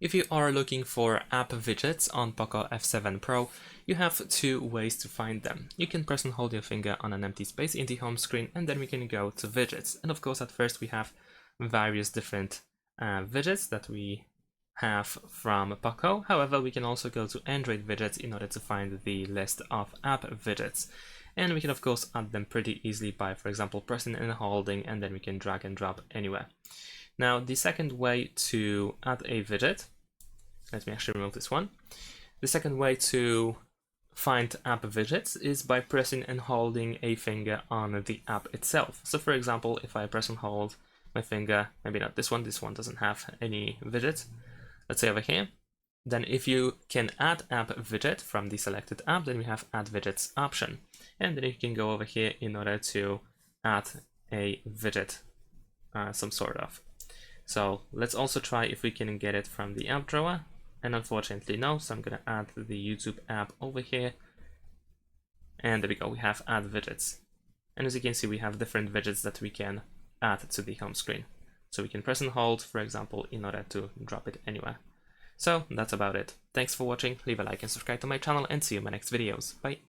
If you are looking for app widgets on POCO F7 Pro, you have two ways to find them. You can press and hold your finger on an empty space in the home screen, and then we can go to widgets. And of course, at first we have various different widgets that we have from POCO. However, we can also go to Android widgets in order to find the list of app widgets. And we can of course add them pretty easily by, for example, pressing and holding, and then we can drag and drop anywhere. Now, the second way to add a widget, let me actually remove this one. The second way to find app widgets is by pressing and holding a finger on the app itself. So for example, if I press and hold my finger, maybe not this one doesn't have any widgets, let's say over here, then if you can add app widget from the selected app, then we have add widgets option. And then you can go over here in order to add a widget, some sort of. So let's also try if we can get it from the app drawer, and unfortunately no, so I'm gonna add the YouTube app over here, and there we go, we have add widgets. And as you can see, we have different widgets that we can add to the home screen. So we can press and hold, for example, in order to drop it anywhere. So that's about it. Thanks for watching, leave a like and subscribe to my channel, and see you in my next videos. Bye!